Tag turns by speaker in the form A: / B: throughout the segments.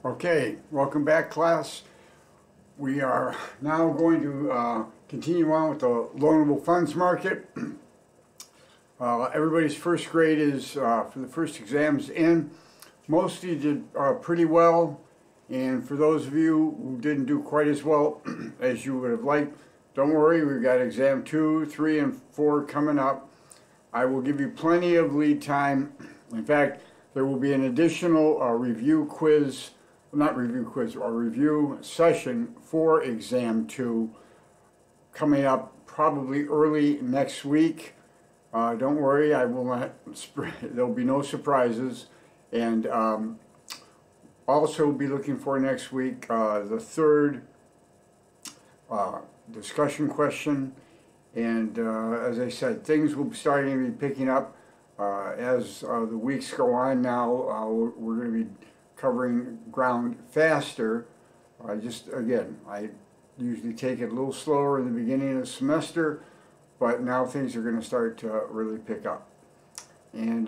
A: Okay, welcome back, class. We are now going to continue on with the loanable funds market. Everybody's first grade is for the first exams in. Most of you did pretty well, and for those of you who didn't do quite as well as you would have liked, don't worry, we've got exam 2, 3, and 4 coming up. I will give you plenty of lead time. In fact, there will be an additional review session for exam 2 coming up probably early next week. Don't worry, I will not, there'll be no surprises. And also be looking for next week the third discussion question. And as I said, things will be starting to be picking up as the weeks go on now. We're going to be covering ground faster. I usually take it a little slower in the beginning of the semester, but now things are going to start to really pick up. And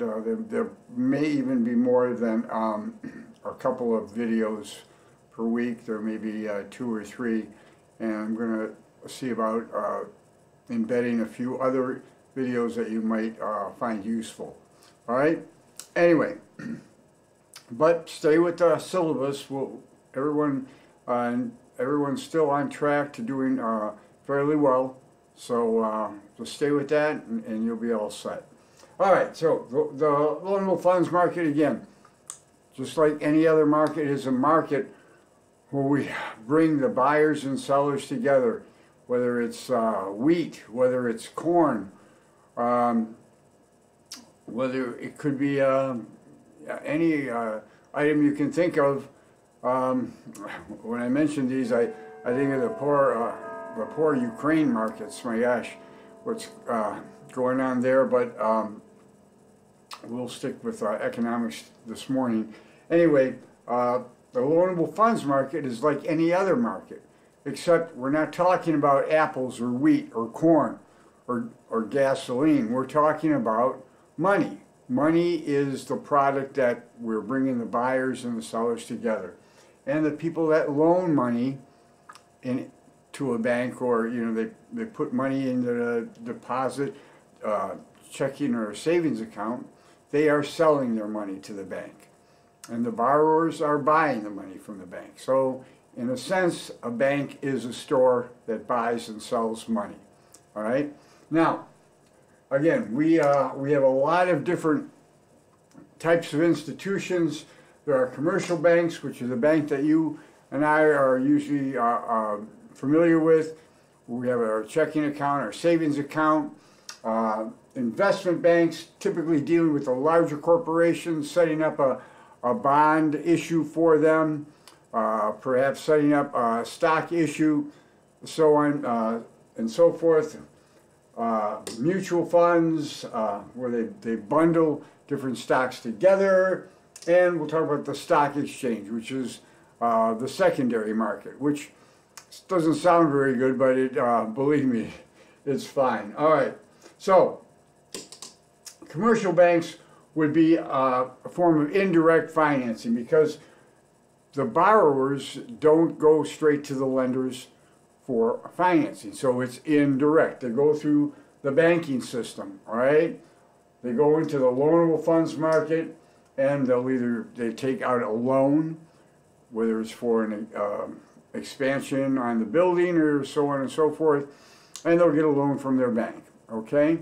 A: there may even be more than a couple of videos per week. There may be 2 or 3, and I'm going to see about embedding a few other videos that you might find useful. All right? Anyway, but stay with the syllabus. Everyone's still on track to doing fairly well. So just stay with that, and you'll be all set. All right, so the loanable funds market, again, just like any other market, is a market where we bring the buyers and sellers together, whether it's wheat, whether it's corn, whether it could be any item you can think of. When I mention these, I think of the poor Ukraine markets. My gosh, what's going on there? But we'll stick with economics this morning. Anyway, the loanable funds market is like any other market, except we're not talking about apples or wheat or corn or gasoline. We're talking about money. Money is the product that we're bringing the buyers and the sellers together. And the people that loan money to a bank, or they put money into the deposit, checking or savings account, they are selling their money to the bank. And the borrowers are buying the money from the bank. So in a sense, a bank is a store that buys and sells money. All right? Now, again, we have a lot of different types of institutions. There are commercial banks, which is a bank that you and I are usually familiar with. We have our checking account, our savings account. Investment banks, typically dealing with the larger corporations, setting up a bond issue for them, perhaps setting up a stock issue, so on and so forth. Mutual funds, where they bundle different stocks together. And we'll talk about the stock exchange, which is the secondary market, which doesn't sound very good, but believe me, it's fine. All right, so commercial banks would be a form of indirect financing, because the borrowers don't go straight to the lenders for financing. So it's indirect. They go through the banking system, all right? They go into the loanable funds market, and they take out a loan, whether it's for an expansion on the building or so on and so forth, and they'll get a loan from their bank, okay?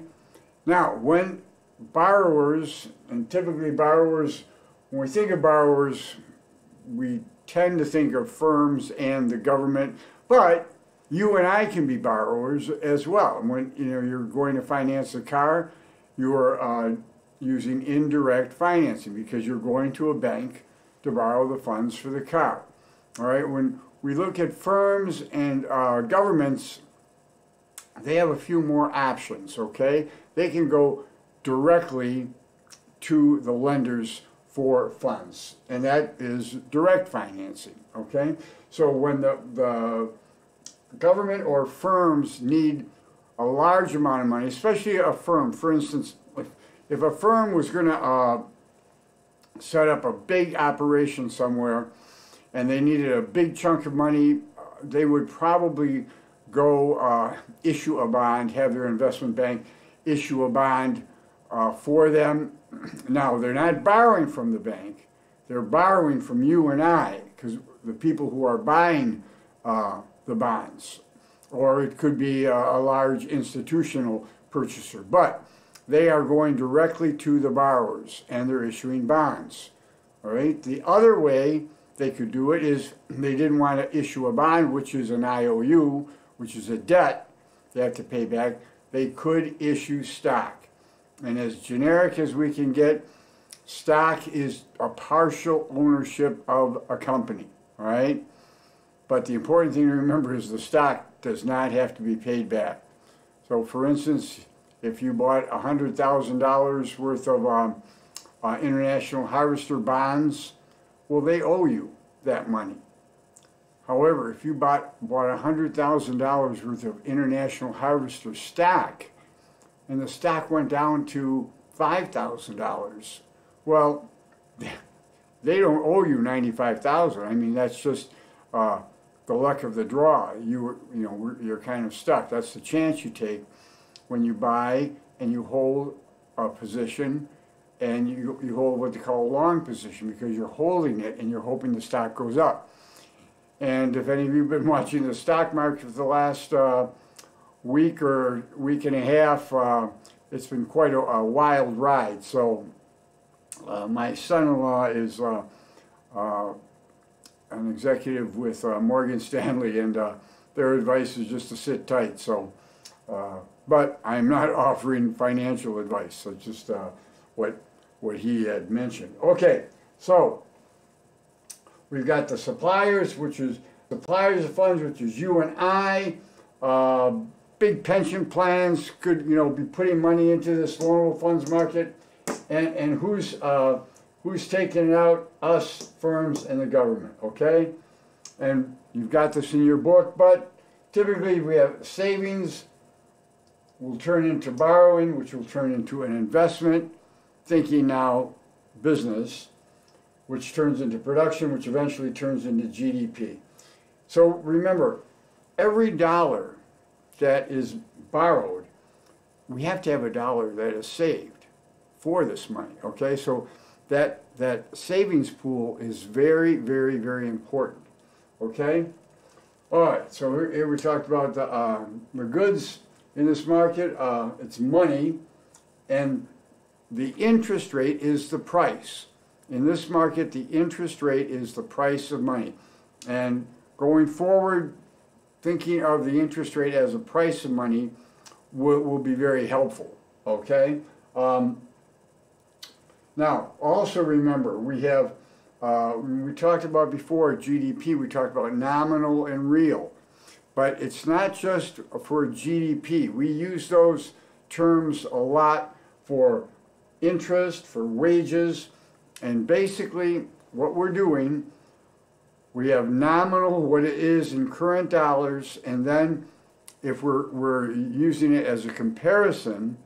A: Now, when borrowers, and typically borrowers, when we think of borrowers, we tend to think of firms and the government, but you and I can be borrowers as well. When you're going to finance a car, you're using indirect financing, because you're going to a bank to borrow the funds for the car. All right, when we look at firms and governments, they have a few more options, okay? They can go directly to the lenders for funds, and that is direct financing, okay? So when the government or firms need a large amount of money, especially a firm, for instance, if a firm was going to set up a big operation somewhere, and they needed a big chunk of money, they would probably go issue a bond, have their investment bank issue a bond for them. Now, they're not borrowing from the bank, they're borrowing from you and I, because the people who are buying the bonds, or it could be a large institutional purchaser, but they are going directly to the borrowers and they're issuing bonds. All right. The other way they could do it is they didn't want to issue a bond, which is an IOU, which is a debt they have to pay back. They could issue stock. And as generic as we can get, stock is a partial ownership of a company. All right. But the important thing to remember is the stock does not have to be paid back. So for instance, if you bought $100,000 worth of International Harvester bonds, well, they owe you that money. However, if you bought $100,000 worth of International Harvester stock, and the stock went down to $5,000, well, they don't owe you $95,000. I mean, that's just the luck of the draw. You're kind of stuck. That's the chance you take when you buy and you hold a position, and you hold what they call a long position, because you're holding it and you're hoping the stock goes up. And if any of you have been watching the stock market for the last week or week and a half, it's been quite a wild ride. So my son-in-law is an executive with Morgan Stanley, and their advice is just to sit tight. So, but I'm not offering financial advice. So just what he had mentioned. Okay, so we've got the suppliers, which is suppliers of funds, which is you and I. Big pension plans could, be putting money into this vulnerable funds market, and who's taking it out? Us, firms, and the government. Okay, and you've got this in your book, but typically we have savings will turn into borrowing, which will turn into an investment, thinking now business, which turns into production, which eventually turns into GDP. So remember, every dollar that is borrowed, we have to have a dollar that is saved for this money, okay? So that savings pool is very, very, very important, okay? All right, so here we talked about the goods in this market. It's money, and the interest rate is the price. In this market, the interest rate is the price of money. And going forward, thinking of the interest rate as a price of money will be very helpful, okay? Now, also remember, we have, we talked about before GDP, we talked about nominal and real. But it's not just for GDP. We use those terms a lot for interest, for wages, and basically what we're doing, we have nominal, what it is in current dollars, and then if we're using it as a comparison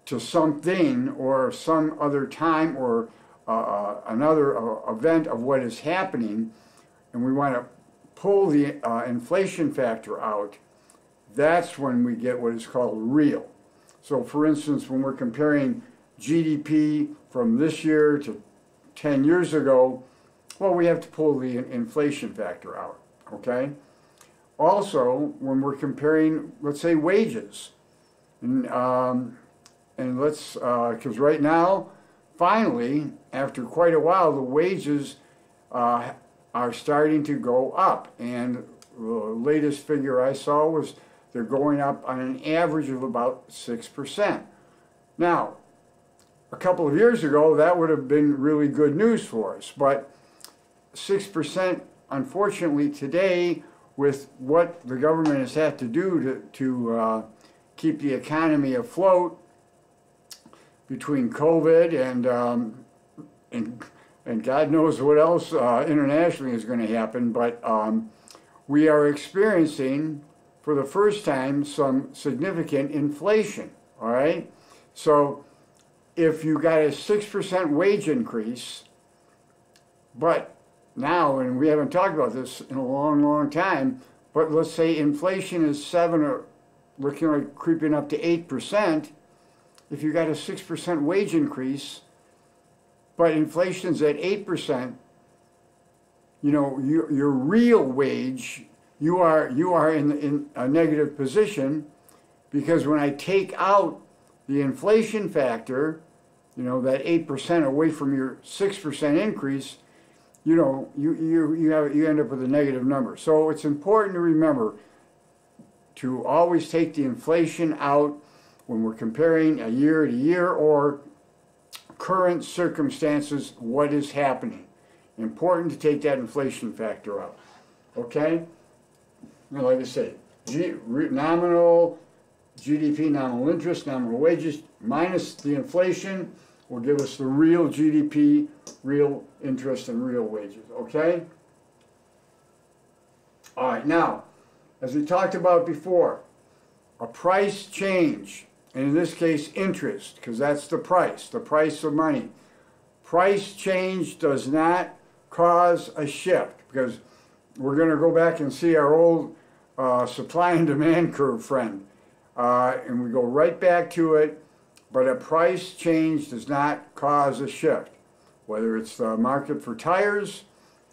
A: to something or some other time or another event of what is happening, and we want to pull the inflation factor out, that's when we get what is called real. So for instance, when we're comparing GDP from this year to 10 years ago, well, we have to pull the inflation factor out, okay? Also, when we're comparing, let's say, wages, and let's, because right now, finally, after quite a while, the wages are starting to go up, and the latest figure I saw was they're going up on an average of about 6%. Now, a couple of years ago, that would have been really good news for us, but 6%, unfortunately, today, with what the government has had to do to keep the economy afloat between COVID and God knows what else internationally is going to happen, but we are experiencing, for the first time, some significant inflation, all right? So if you got a 6% wage increase, but now, and we haven't talked about this in a long, long time, but let's say inflation is 7 or looking like creeping up to 8%. If you got a 6% wage increase, but inflation's at 8%, you know, your real wage, you are in a negative position, because when I take out the inflation factor, you know, that 8% away from your 6% increase, you know, you end up with a negative number. So it's important to remember to always take the inflation out when we're comparing a year to year or current circumstances, what is happening. Important to take that inflation factor out. Okay? Now, like I say, nominal GDP, nominal interest, nominal wages, minus the inflation will give us the real GDP, real interest, and real wages. Okay? All right, now, as we talked about before, a price change, and in this case, interest, because that's the price of money. Price change does not cause a shift, because we're going to go back and see our old supply and demand curve, friend. And we go right back to it, but a price change does not cause a shift, whether it's the market for tires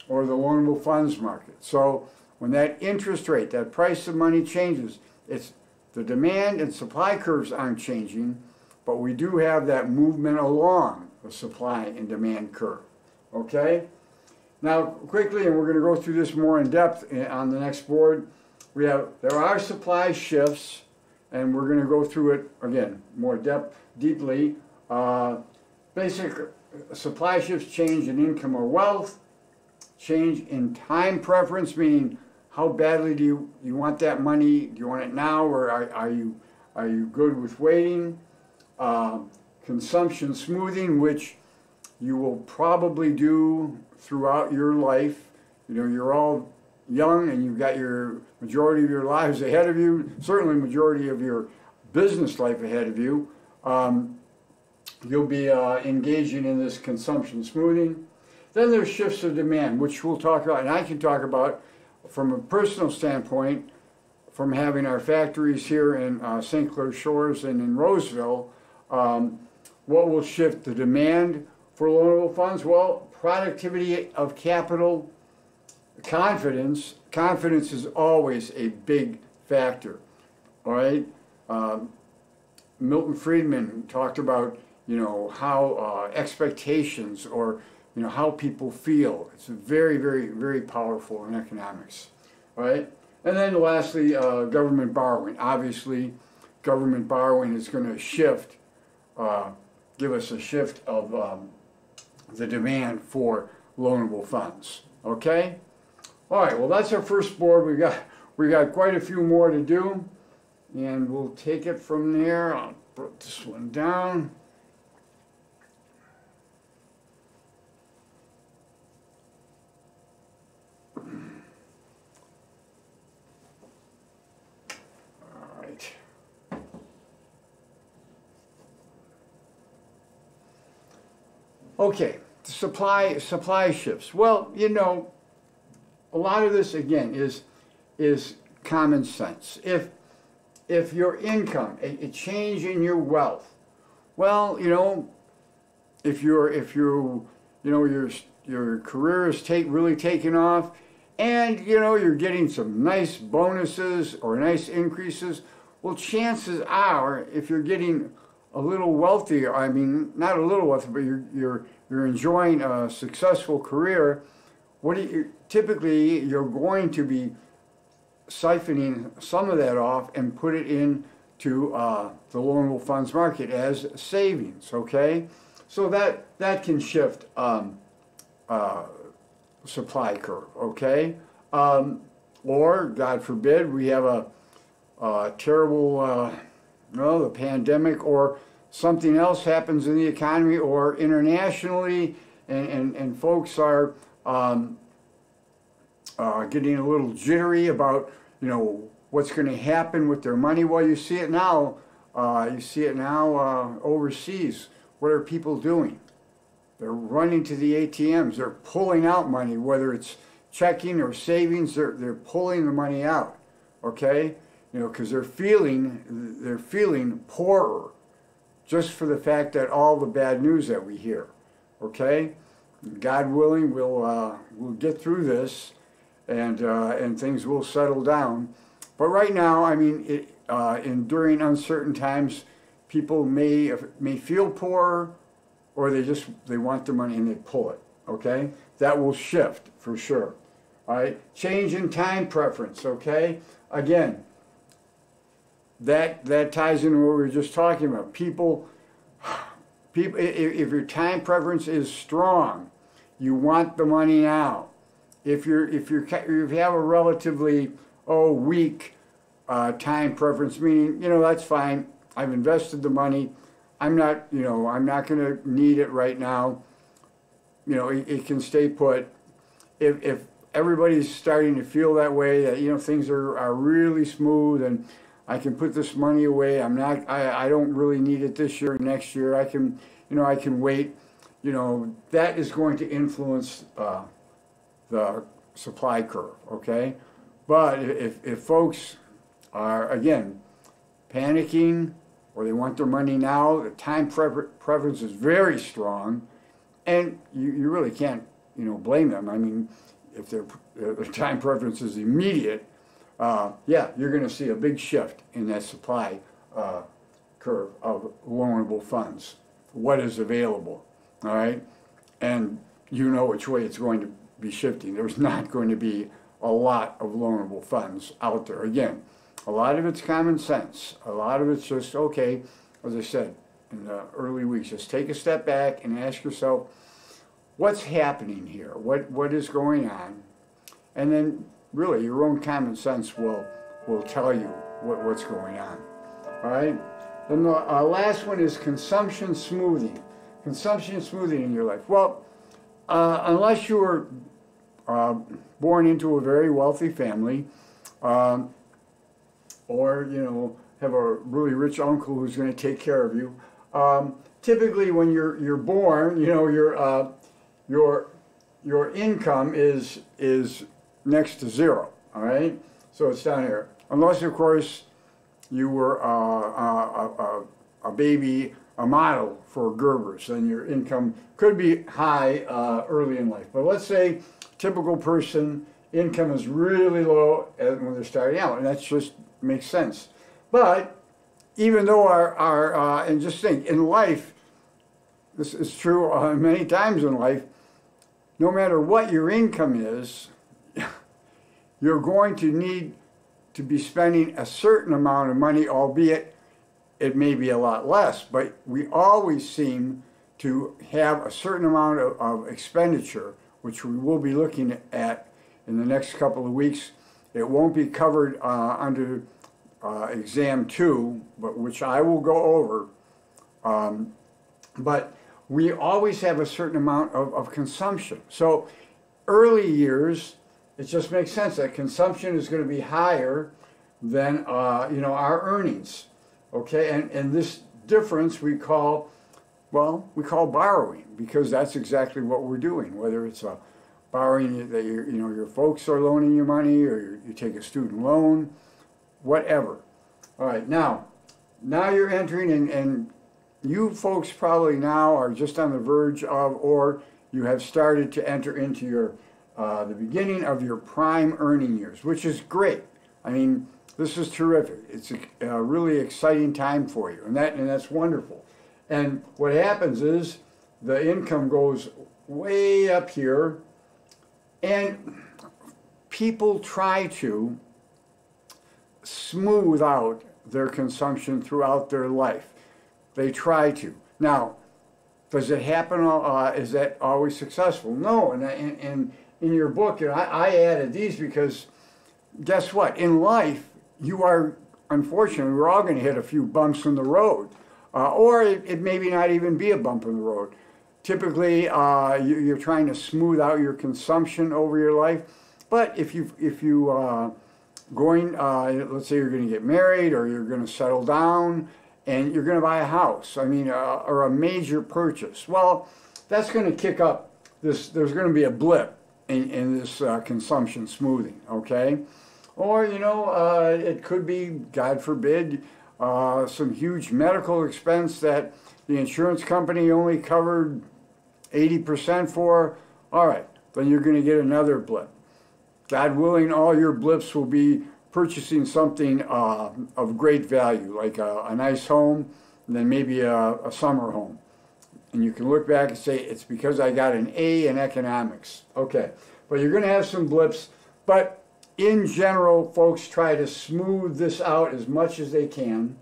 A: or the loanable funds market. So when that interest rate, that price of money changes, it's the demand and supply curves aren't changing, but we do have that movement along the supply and demand curve. Okay? Now, quickly, and we're going to go through this more in depth on the next board, there are supply shifts, and we're going to go through it, again, more deeply. Basic supply shifts: change in income or wealth, change in time preference, meaning how badly do you want that money? Do you want it now, or are you good with waiting? Consumption smoothing, which you will probably do throughout your life. You know, you're all young and you've got your majority of your lives ahead of you, certainly majority of your business life ahead of you. You'll be engaging in this consumption smoothing. Then there's shifts of demand, which we'll talk about, and I can talk about from a personal standpoint, from having our factories here in St. Clair Shores and in Roseville. What will shift the demand for loanable funds? Well, productivity of capital, confidence. Confidence is always a big factor, all right? Milton Friedman talked about, you know, how expectations, or, you know, how people feel. It's very, very, very powerful in economics, all right? And then lastly, government borrowing. Obviously, government borrowing is going to shift, give us a shift of the demand for loanable funds. Okay? All right, well, that's our first board. We got quite a few more to do, and we'll take it from there. I'll put this one down. Okay, supply shifts. Well, you know, a lot of this again is common sense. If your income, a change in your wealth, well, you know, if your career is really taking off, and you know you're getting some nice bonuses or nice increases, well, chances are, if you're getting a little wealthier, I mean, not a little wealthier, but you're enjoying a successful career, typically you're going to be siphoning some of that off and put it into the loanable funds market as savings, okay? So that can shift supply curve, okay? Or, God forbid, we have a terrible the pandemic, or something else happens in the economy or internationally, and folks are getting a little jittery about, you know, what's going to happen with their money. Well, you see it now. Overseas. What are people doing? They're running to the ATMs. They're pulling out money, whether it's checking or savings. They're pulling the money out. Okay, you know, because they're feeling poorer, just for the fact that all the bad news that we hear. Okay, God willing, we'll get through this, and things will settle down. But right now, I mean, during uncertain times, people may feel poor, or they want the money and they pull it. Okay, that will shift for sure. All right, change in time preference. Okay, again, that ties into what we were just talking about. People, if your time preference is strong, you want the money now. If you have a relatively weak time preference, meaning, you know, that's fine. I've invested the money. I'm not going to need it right now. You know, it can stay put. If everybody's starting to feel that way, that, you know, things are really smooth and I can put this money away. I don't really need it this year, next year. I can wait. You know, that is going to influence the supply curve, okay? But if folks are, again, panicking, or they want their money now, the time preference is very strong, and you really can't, you know, blame them. I mean, if their time preference is immediate, yeah, you're going to see a big shift in that supply curve of loanable funds, what is available, all right? And you know which way it's going to be shifting. There's not going to be a lot of loanable funds out there. Again, a lot of it's common sense. A lot of it's just, okay, as I said in the early weeks, just take a step back and ask yourself, what's happening here? What is going on? And then really your own common sense will tell you what's going on. All right? Then the last one is consumption smoothing. Consumption smoothing in your life. Well, unless you were born into a very wealthy family, or, you know, have a really rich uncle who's going to take care of you. Typically, when you're born, you know, your income is next to zero. All right, so it's down here. Unless, of course, you were a baby, a model for Gerber's, then your income could be high early in life. But let's say typical person income is really low when they're starting out, and that's just makes sense. But even though and just think, in life, this is true many times in life, no matter what your income is, you're going to need to be spending a certain amount of money, albeit it may be a lot less, but we always seem to have a certain amount of expenditure, which we will be looking at in the next couple of weeks. It won't be covered under exam 2, but which I will go over. But we always have a certain amount of consumption. So early years, it just makes sense that consumption is going to be higher than you know, our earnings. Okay, and this difference we call borrowing, because that's exactly what we're doing. Whether it's a borrowing that your folks are loaning you money, or you take a student loan, whatever. All right, now you're entering, and you folks probably now are just on the verge of, or you have started to enter into your the beginning of your prime earning years, which is great. I mean, this is terrific. It's a really exciting time for you, and that's wonderful. And what happens is the income goes way up here, and people try to smooth out their consumption throughout their life. They try to. Now, does it happen? Is that always successful? No. And in your book, I added these because guess what? In life, you are, unfortunately, we're all going to hit a few bumps in the road. Or it maybe not even be a bump in the road. Typically, you're trying to smooth out your consumption over your life. But if you let's say you're going to get married, or you're going to settle down, and you're going to buy a house, I mean, or a major purchase. Well, that's going to kick up this. There's going to be a blip in this consumption smoothing, okay? Or, you know, it could be, God forbid, some huge medical expense that the insurance company only covered 80% for. All right, then you're going to get another blip. God willing, all your blips will be purchasing something of great value, like a nice home, and then maybe a summer home. And you can look back and say, it's because I got an A in economics. Okay, but you're going to have some blips. But in general, folks try to smooth this out as much as they can,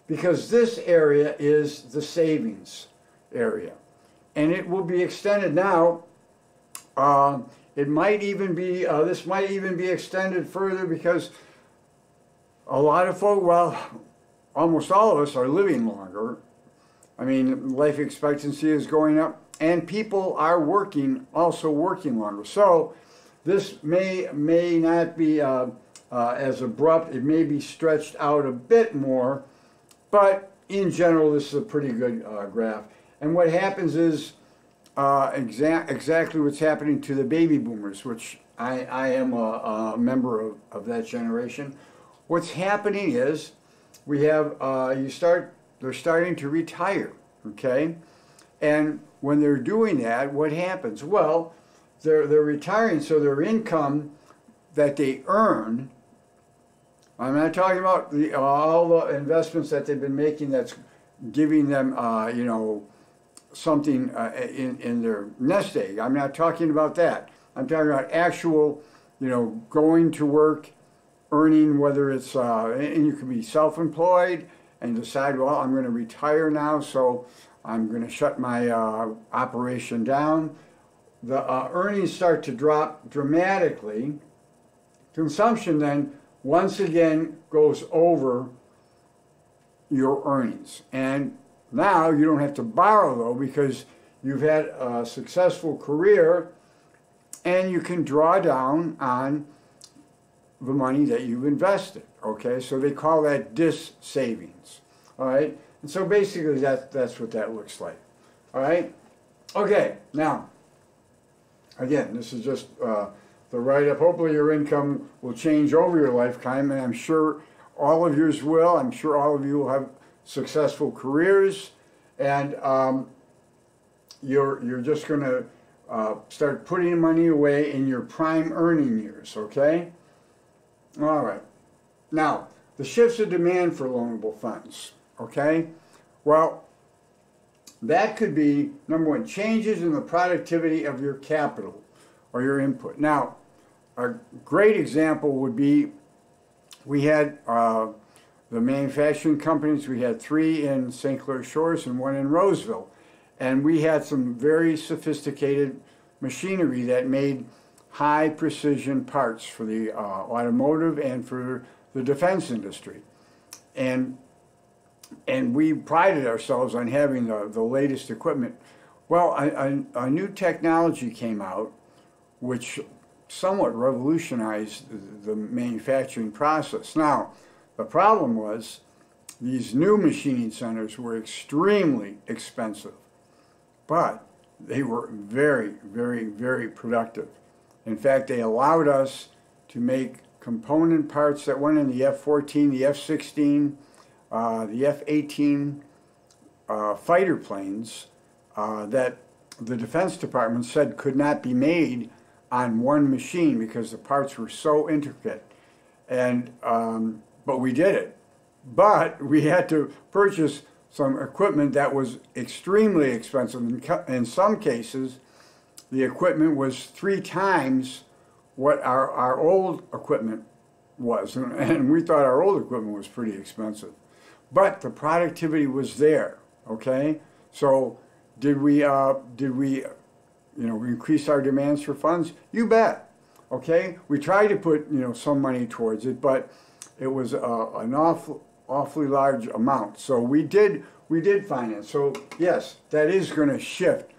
A: because this area is the savings area. And it will be extended now. It might even be, this might even be extended further, because a lot of folk, well, almost all of us are living longer. I mean, life expectancy is going up, and people are also working longer. So this may not be as abrupt. It may be stretched out a bit more, but in general, this is a pretty good graph. And what happens is exactly what's happening to the baby boomers, which I am a member of that generation. What's happening is we have, they're starting to retire, okay? And when they're doing that, what happens? Well, they're retiring, so their income that they earn, I'm not talking about all the investments that they've been making that's giving them, you know, something in their nest egg. I'm not talking about that. I'm talking about actual, you know, going to work, earning, whether it's, and you can be self-employed and decide, well, I'm going to retire now, so I'm going to shut my operation down. The earnings start to drop dramatically. Consumption then, once again, goes over your earnings. And now you don't have to borrow, though, because you've had a successful career and you can draw down on the money that you've invested, okay? So they call that DIS savings, all right? And so basically that's what that looks like, all right? Okay, now, again, this is just the write-up. Hopefully your income will change over your lifetime, and I'm sure all of yours will. I'm sure all of you will have successful careers, and you're just going to start putting money away in your prime earning years, okay? All right. Now, the shifts of demand for loanable funds, okay? Well, that could be, number one, changes in the productivity of your capital or your input. Now, a great example would be, we had the manufacturing companies. We had 3 in St. Clair Shores and 1 in Roseville. And we had some very sophisticated machinery that made high precision parts for the automotive and for the defense industry. And we prided ourselves on having the latest equipment. Well, a new technology came out which somewhat revolutionized the manufacturing process. Now, the problem was these new machining centers were extremely expensive, but they were very, very, very productive. In fact, they allowed us to make component parts that went in the F-14, the F-16, the F-18 fighter planes that the Defense Department said could not be made on one machine because the parts were so intricate. And but we did it. But we had to purchase some equipment that was extremely expensive. In some cases, the equipment was 3 times what our old equipment was. And we thought our old equipment was pretty expensive. But the productivity was there, okay? So did we increase our demands for funds? You bet, okay? We tried to put, some money towards it, but it was an awfully large amount. So we did finance. So yes, that is going to shift.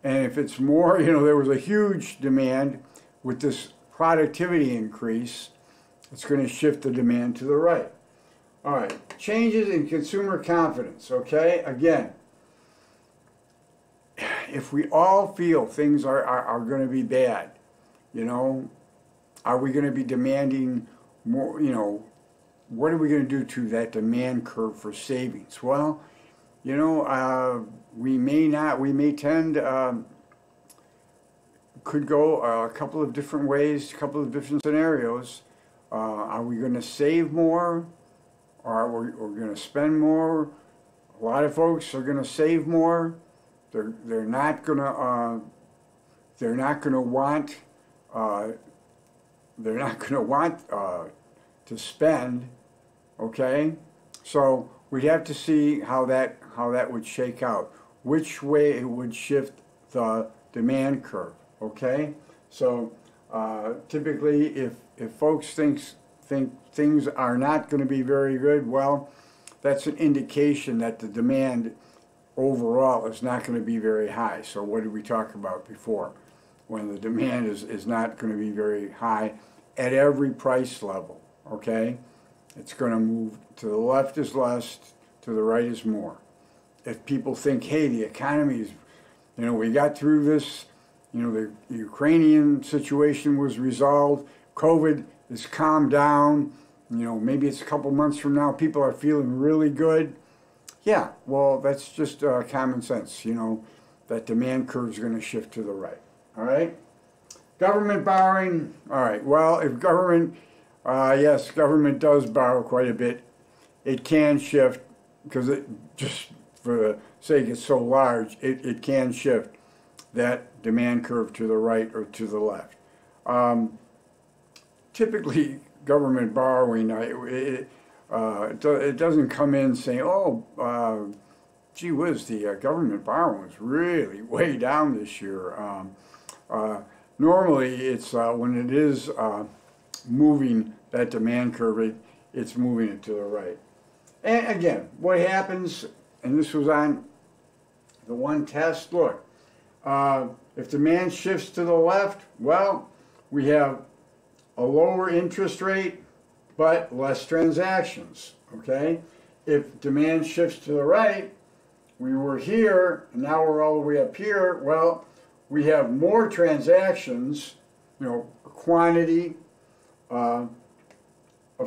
A: And if it's more, there was a huge demand with this productivity increase, it's going to shift the demand to the right. All right, changes in consumer confidence, okay? Again, if we all feel things are going to be bad, you know, are we going to be demanding more, you know, what are we going to do to that demand curve for savings? Well, you know, we may tend, could go a couple of different ways, a couple of different scenarios. Are we going to save more, or are we going to spend more? A lot of folks are going to save more. They're not going to want to spend. Okay, so we'd have to see how that would shake out, which way it would shift the demand curve. Okay, so typically, if folks think things are not going to be very good, well, that's an indication that the demand overall is not going to be very high. So what did we talk about before? When the demand is not going to be very high at every price level. Okay, it's going to move to the left is less, to the right is more. If people think, hey, the economy is, you know, we got through this, you know, the Ukrainian situation was resolved, COVID is calmed down, you know, maybe it's a couple months from now, people are feeling really good. Yeah, well, that's just common sense, you know, that demand curve is going to shift to the right. All right? Government borrowing, all right, well, if government, yes, government does borrow quite a bit, it can shift, because it just, for the sake it's so large, it can shift that demand curve to the right or to the left. Typically, government borrowing, it doesn't come in saying, oh, gee whiz, the government borrowing is really way down this year. Normally, it's when it is moving that demand curve, it's moving it to the right. And again, what happens, and this was on the one test, look, if demand shifts to the left, well, we have a lower interest rate, but less transactions, okay? If demand shifts to the right, we were here, and now we're all the way up here, well, we have more transactions, you know, quantity of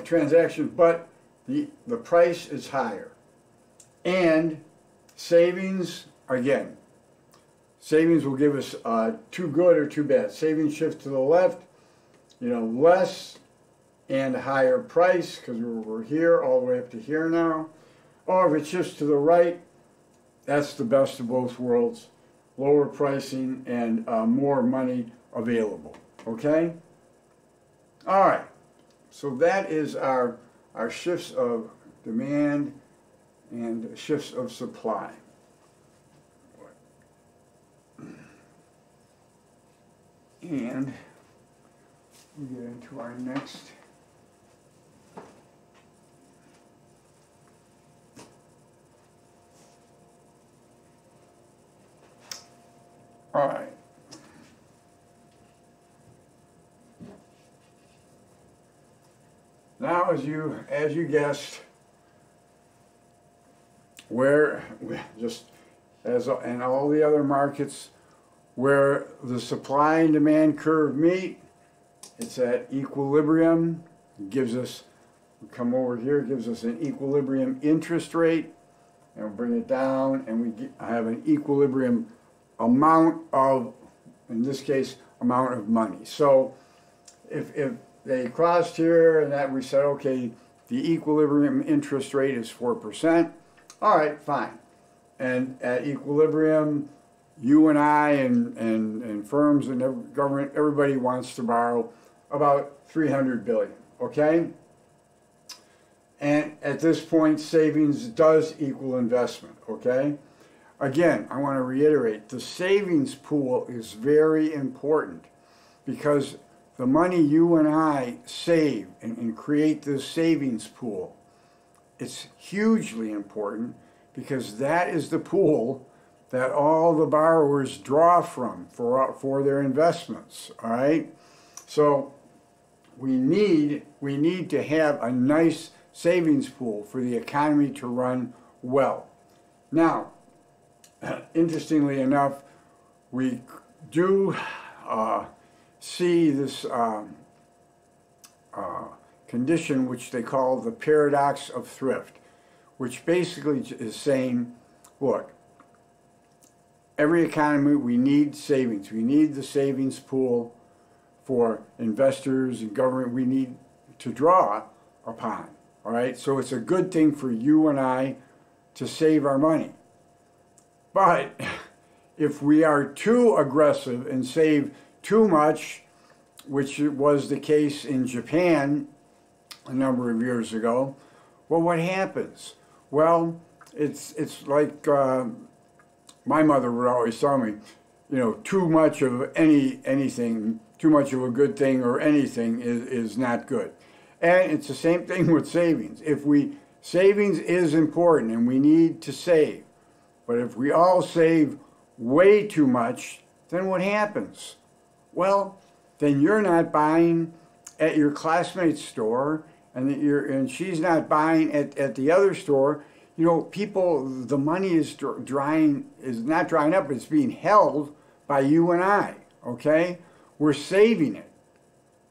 A: transactions, but the price is higher. And savings, again, savings will give us too good or too bad. Savings shift to the left, you know, less and higher price, because we're here all the way up to here now. Or if it shifts to the right, that's the best of both worlds. Lower pricing and more money available. Okay? All right. So that is our shifts of demand and shifts of supply. And we get into our next. All right. Now, as you guessed, where just as in all the other markets, where the supply and demand curve meet, it's at equilibrium. It gives us, we come over here, it gives us an equilibrium interest rate, and we'll bring it down, and we have an equilibrium amount of, in this case, amount of money. So if they crossed here and that we said, okay, the equilibrium interest rate is 4%, all right, fine. And at equilibrium, you and I and firms and government, everybody wants to borrow about 300 billion, okay? And at this point, savings does equal investment, okay? Again, I want to reiterate, the savings pool is very important, because the money you and I save and create this savings pool, it's hugely important, because that is the pool that all the borrowers draw from for their investments, all right? So we need to have a nice savings pool for the economy to run well. Now, interestingly enough, we do see this condition which they call the paradox of thrift, which basically is saying, look, every economy, we need savings. We need the savings pool for investors and government we need to draw upon, all right? So it's a good thing for you and I to save our money. But if we are too aggressive and save too much, which was the case in Japan a number of years ago, well, what happens? Well, it's like my mother would always tell me, you know, too much of anything, too much of a good thing or anything is not good. And it's the same thing with savings. Savings is important and we need to save. But if we all save way too much, then what happens? Well, then you're not buying at your classmate's store, and she's not buying at the other store. You know, people, the money is not drying up, it's being held by you and I, okay? We're saving it,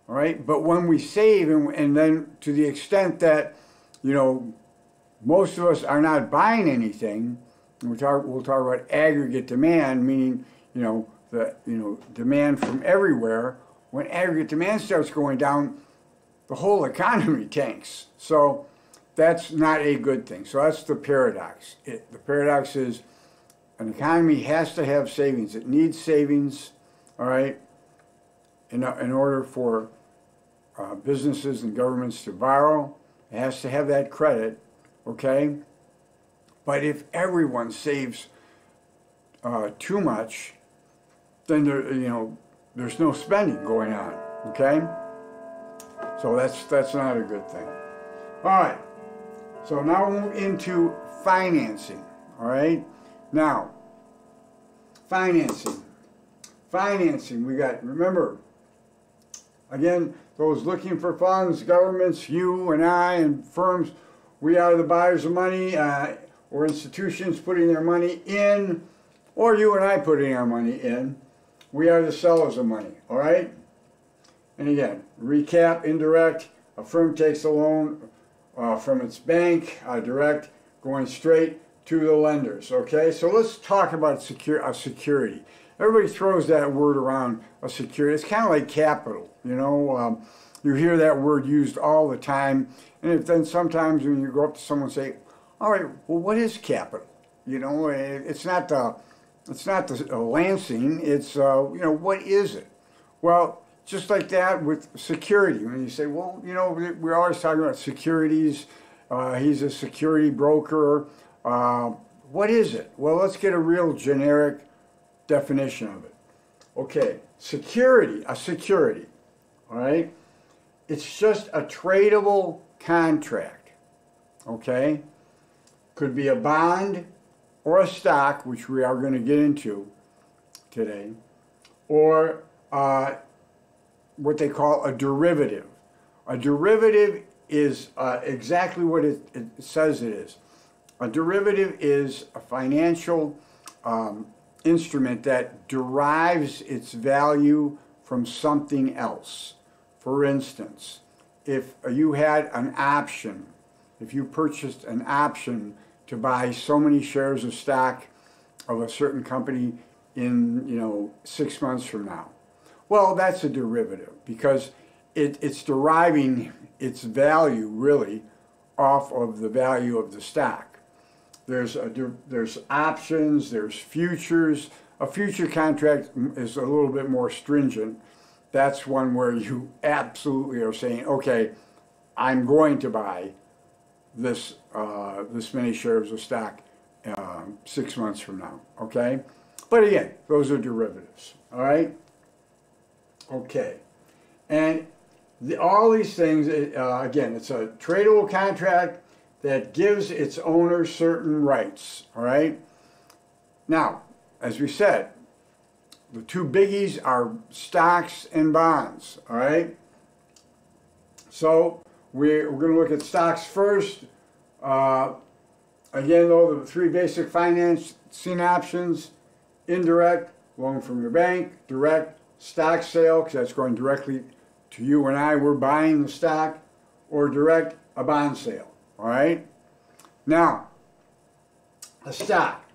A: all right? But when we save, and then to the extent that, you know, most of us are not buying anything, we'll talk about aggregate demand, meaning, demand from everywhere. When aggregate demand starts going down, the whole economy tanks. So that's not a good thing. So that's the paradox. The paradox is an economy has to have savings. It needs savings, all right, in order for businesses and governments to borrow. It has to have that credit, okay? But if everyone saves too much, then there's no spending going on, okay? So that's not a good thing. All right, so now we'll move into financing, all right? Now, financing, we got, remember, again, those looking for funds, governments, you and I and firms, we are the buyers of money, or institutions putting their money in, or you and I putting our money in. We are the sellers of money, all right? And again, recap, indirect, a firm takes a loan from its bank, direct, going straight to the lenders, okay? So let's talk about security. Everybody throws that word around, a security. It's kind of like capital, you know? You hear that word used all the time, and then sometimes when you go up to someone and say, all right, well, what is capital? You know, it's not the Lansing, it's, what is it? Well, just like that with security. When you say, well, we're always talking about securities, he's a security broker. What is it? Well, let's get a real generic definition of it. Okay, security, all right? It's just a tradable contract, okay? Could be a bond or a stock, which we are going to get into today, or what they call a derivative. A derivative is exactly what it says it is. A derivative is a financial instrument that derives its value from something else. For instance, if you had an option, if you purchased an option to buy so many shares of stock of a certain company in 6 months from now, well, that's a derivative because it's deriving its value really off of the value of the stock. There's options, there's futures. A future contract is a little bit more stringent. That's one where you absolutely are saying, okay, I'm going to buy this many shares of stock 6 months from now, okay? But again, those are derivatives, all right? Okay, and all these things, again, it's a tradable contract that gives its owner certain rights, all right? Now, as we said, the two biggies are stocks and bonds, all right? So we're going to look at stocks first. Again, though, the three basic financing options: indirect, loan from your bank, direct stock sale, because that's going directly to you and I, we're buying the stock, or direct a bond sale, all right? Now, a stock.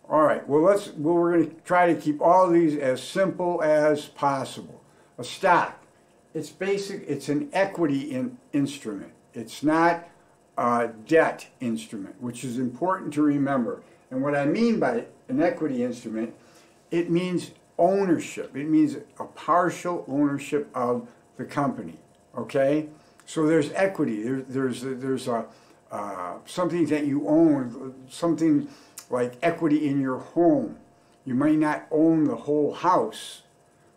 A: All right, well, we're going to try to keep all of these as simple as possible. A stock, it's an equity instrument. It's not a debt instrument, which is important to remember. And what I mean by an equity instrument, it means ownership. It means a partial ownership of the company, okay? So there's equity. There's something that you own, something like equity in your home. You may not own the whole house,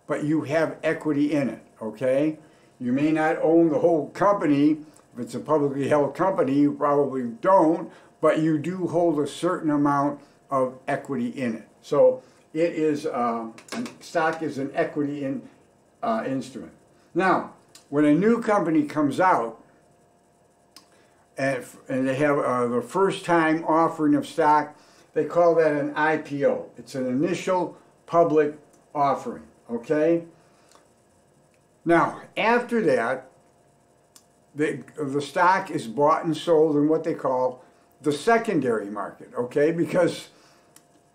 A: but you have equity in it, okay? You may not own the whole company. If it's a publicly held company, you probably don't, but you do hold a certain amount of equity in it. So it is, stock is an equity instrument. Now, when a new company comes out, and they have the first time offering of stock, they call that an IPO. It's an initial public offering, okay? Now, after that, the stock is bought and sold in what they call the secondary market, okay? Because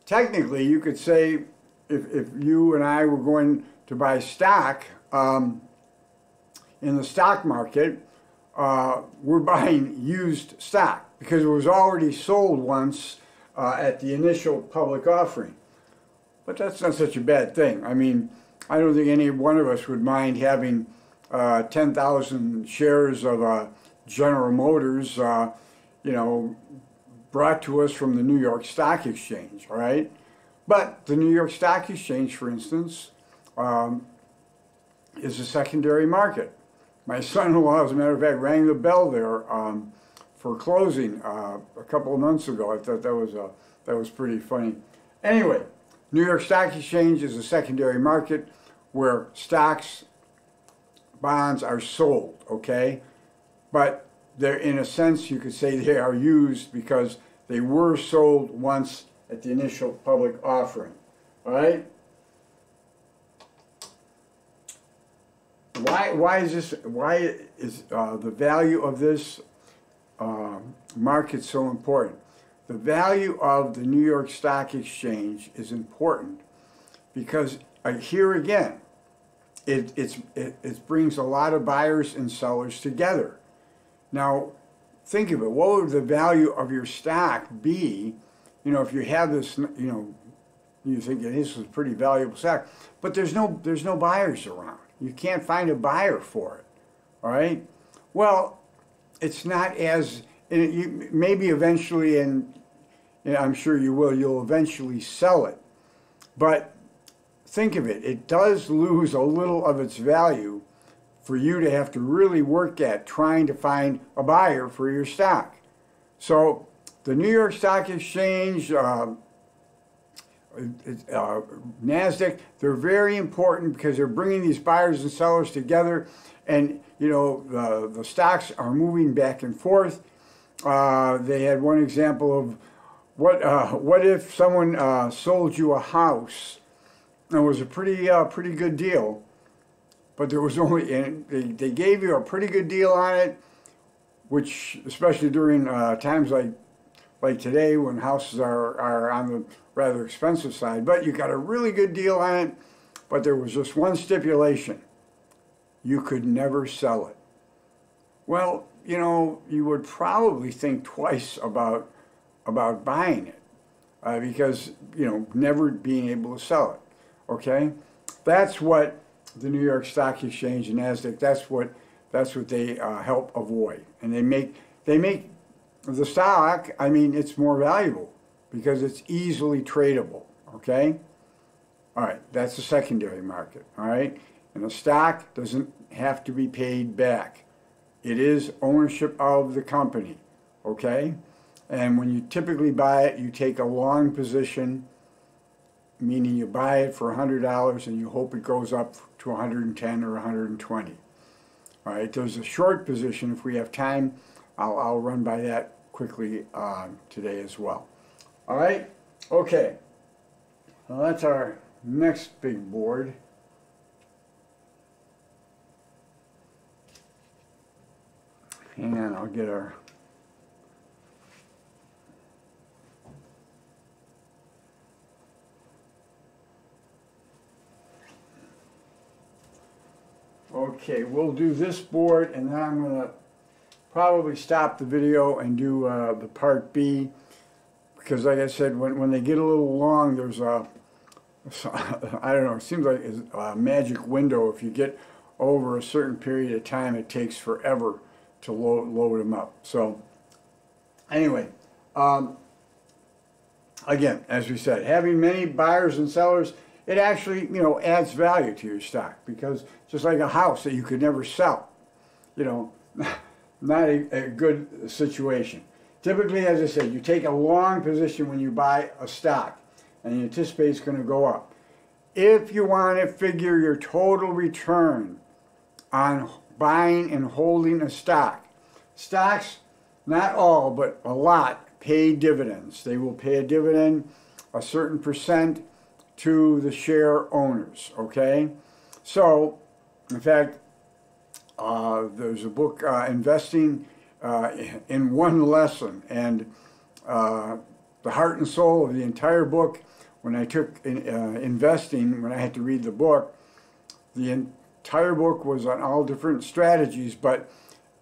A: technically, you could say if you and I were going to buy stock in the stock market, we're buying used stock because it was already sold once at the initial public offering. But that's not such a bad thing. I mean, I don't think any one of us would mind having 10,000 shares of General Motors, you know, brought to us from the New York Stock Exchange, all right? But the New York Stock Exchange, for instance, is a secondary market. My son-in-law, as a matter of fact, rang the bell there for closing a couple of months ago. I thought that was pretty funny. Anyway, New York Stock Exchange is a secondary market where stocks, bonds are sold, okay? But they're, in a sense, you could say they are used because they were sold once at the initial public offering, all right? Why is the value of this market so important? The value of the New York Stock Exchange is important because here again, it brings a lot of buyers and sellers together. Now, think of it. What would the value of your stock be? You know, if you have this, you know, you think this is a pretty valuable stock, but there's no buyers around. You can't find a buyer for it, all right? Well, it's not as, maybe eventually, and I'm sure you will, you'll eventually sell it. But think of it, it does lose a little of its value for you to have to really work at trying to find a buyer for your stock. So the New York Stock Exchange, NASDAQ, they're very important because they're bringing these buyers and sellers together, and you know the stocks are moving back and forth. They had one example of what if someone sold you a house and it was a pretty good deal, but there was only, and they gave you a pretty good deal on it, which especially during times like today when houses are on the rather expensive side, but you got a really good deal on it, but there was just one stipulation: you could never sell it. Well, you know, you would probably think twice about buying it because, you know, never being able to sell it, okay? That's what the New York Stock Exchange and NASDAQ, that's what they help avoid. And they make the stock, I mean, it's more valuable because it's easily tradable, okay? All right, that's the secondary market, all right? And the stock doesn't have to be paid back. It is ownership of the company, okay? And when you typically buy it, you take a long position, meaning you buy it for $100 and you hope it goes up to 110 or 120. All right, there's a short position. If we have time, I'll run by that quickly today as well. All right, okay. Well, that's our next big board. Hang on, I'll get our... Okay, we'll do this board, and then I'm going to probably stop the video and do the part B, because like I said, when they get a little long, there's a, I don't know, it seems like a magic window. If you get over a certain period of time, it takes forever to load them up. So anyway, again, as we said, having many buyers and sellers, it actually, you know, adds value to your stock, because just like a house that you could never sell, you know, not a good situation. Typically, as I said, you take a long position when you buy a stock and you anticipate it's going to go up. If you want to figure your total return on buying and holding a stock, stocks, not all, but a lot, pay dividends. They will pay a dividend, a certain percent, to the share owners, okay? So, in fact, there's a book, Investing in One Lesson, and the heart and soul of the entire book, when I took investing, when I had to read the book, the entire book was on all different strategies, but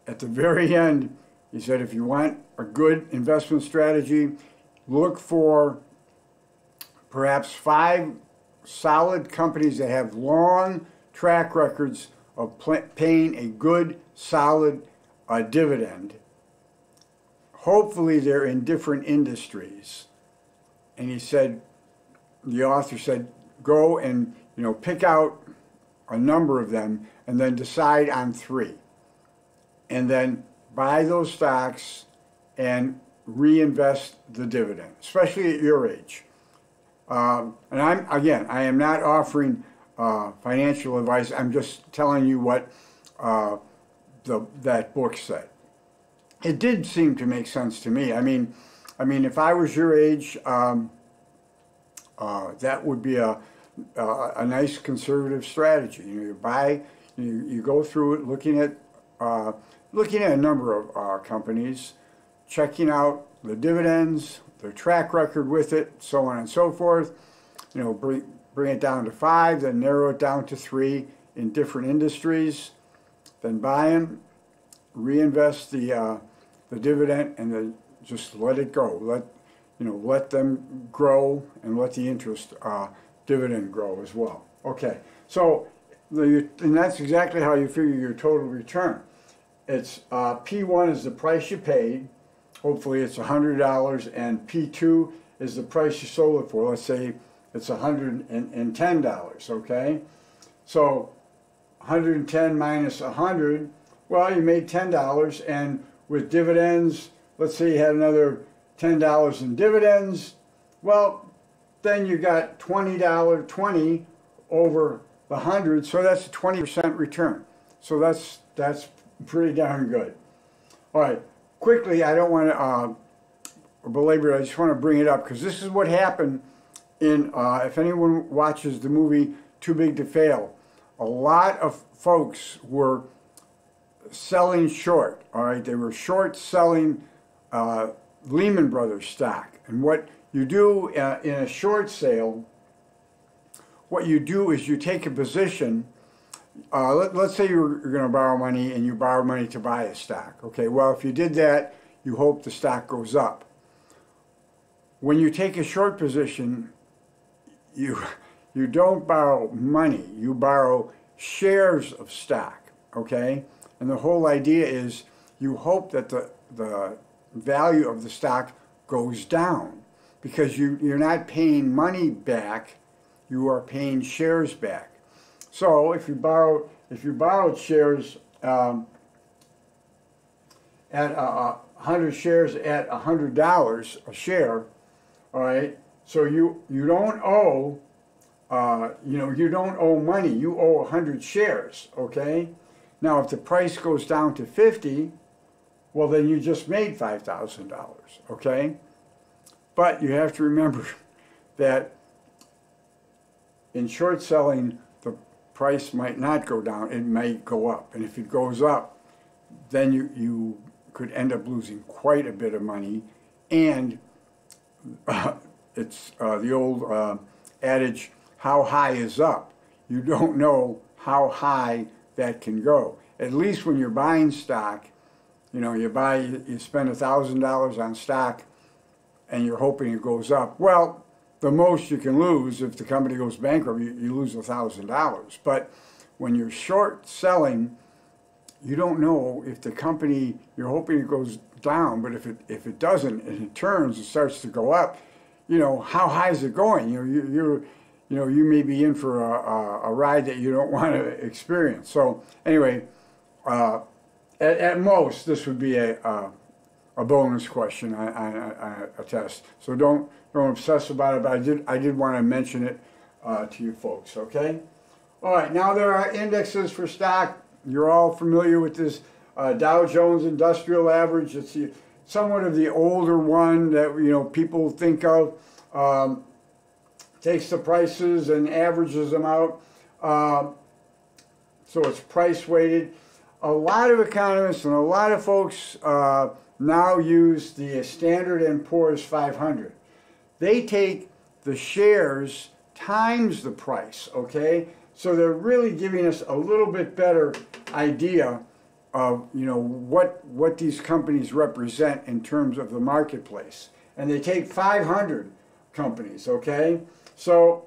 A: at the very end, he said, if you want a good investment strategy, look for perhaps 5 solid companies that have long track records of paying a good, solid dividend. Hopefully they're in different industries. And he said, the author said, go and, you know, pick out a number of them and then decide on 3. And then buy those stocks and reinvest the dividend, especially at your age. And I am not offering financial advice. I'm just telling you what that book said. It did seem to make sense to me. I mean, if I was your age, that would be a nice conservative strategy. You know, you buy, you go through it, looking at a number of companies, checking out the dividends, their track record with it, so on and so forth. You know, bring it down to 5, then narrow it down to 3 in different industries, then buy them, reinvest the dividend, and then just let it go. Let them grow, and let the interest dividend grow as well. Okay, so and that's exactly how you figure your total return. It's P1 is the price you paid. Hopefully it's $100, and P2 is the price you sold it for. Let's say it's $110, okay? So 110 minus 100, well, you made $10, and with dividends, let's say you had another $10 in dividends, well, then you got $20 over the 100, so that's a 20% return. So that's pretty darn good. All right. Quickly, I don't want to belabor it, I just want to bring it up, because this is what happened in, if anyone watches the movie Too Big to Fail, a lot of folks were selling short, all right? They were short selling Lehman Brothers stock. And what you do in a short sale, what you do is you take a position. Let's say you're going to borrow money, and you borrow money to buy a stock. Okay, well, if you did that, you hope the stock goes up. When you take a short position, you don't borrow money. You borrow shares of stock, okay? And the whole idea is you hope that the value of the stock goes down, because you're not paying money back, you are paying shares back. So if you borrowed shares at 100 shares at $100 a share, all right. So you don't owe, you don't owe money. You owe 100 shares, okay. Now if the price goes down to 50, well then you just made $5,000, okay. But you have to remember that in short selling, the price might not go down, it may go up. And if it goes up, then you could end up losing quite a bit of money. And it's the old adage, how high is up? You don't know how high that can go. At least when you're buying stock, you know, you spend $1,000 on stock and you're hoping it goes up. Well, the most you can lose if the company goes bankrupt, you lose $1,000. But when you're short selling, you don't know if the company, you're hoping it goes down, but if it doesn't and it turns and starts to go up, you know, how high is it going? You may be in for a ride that you don't want to experience. So anyway, at most this would be a bonus question on a test. So don't obsess about it. But I did want to mention it to you folks. Okay. All right. Now there are indexes for stock. You're all familiar with this Dow Jones Industrial Average. It's somewhat of the older one that, you know, people think of. Takes the prices and averages them out. So it's price weighted. A lot of economists and a lot of folks now use the Standard & Poor's 500. They take the shares times the price, okay? So they're really giving us a little bit better idea of, you know, what these companies represent in terms of the marketplace. And they take 500 companies, okay? So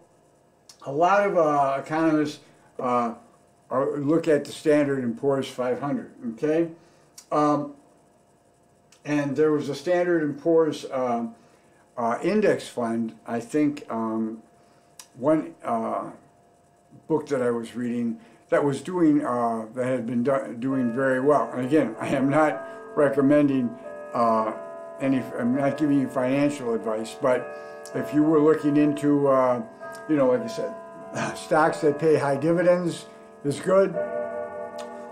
A: a lot of economists look at the Standard & Poor's 500, okay? And there was a Standard & Poor's index fund, I think, one book that I was reading that was doing, that had been doing very well. And again, I am not recommending I'm not giving you financial advice, but if you were looking into, you know, like I said, stocks that pay high dividends is good,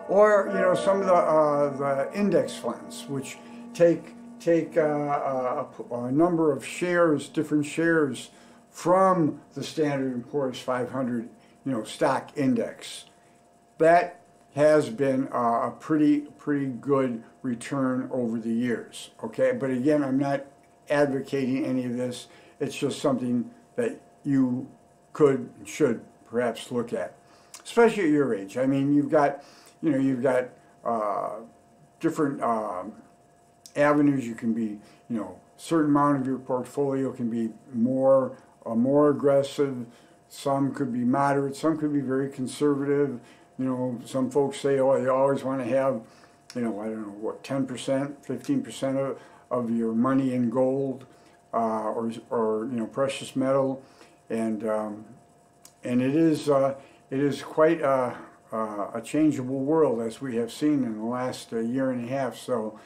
A: or, you know, some of the index funds, which take a number of shares, different shares from the Standard & Poor's 500, you know, stock index. That has been a pretty good return over the years, okay? But again, I'm not advocating any of this. It's just something that you could and should perhaps look at, especially at your age. I mean, you've got different avenues. You can be, you know, a certain amount of your portfolio can be more aggressive. Some could be moderate. Some could be very conservative. You know, some folks say, oh, you always want to have, you know, I don't know, what, 10%, 15% of your money in gold or you know, precious metal, and it is quite a changeable world, as we have seen in the last year and a half. So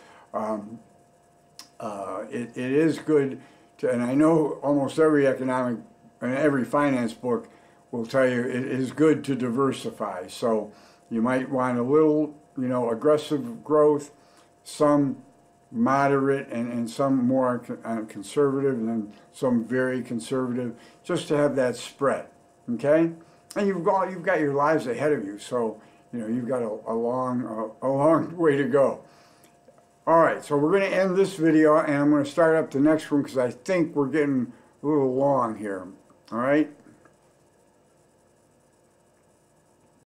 A: it is good to, and I know almost every economic and every finance book will tell you it is good to diversify. So you might want a little, you know, aggressive growth, some moderate, and some more conservative, and then some very conservative, just to have that spread, okay? And you've got your lives ahead of you, so, you know, you've got a long way to go. All right, so we're going to end this video, and I'm going to start up the next one because I think we're getting a little long here. All right.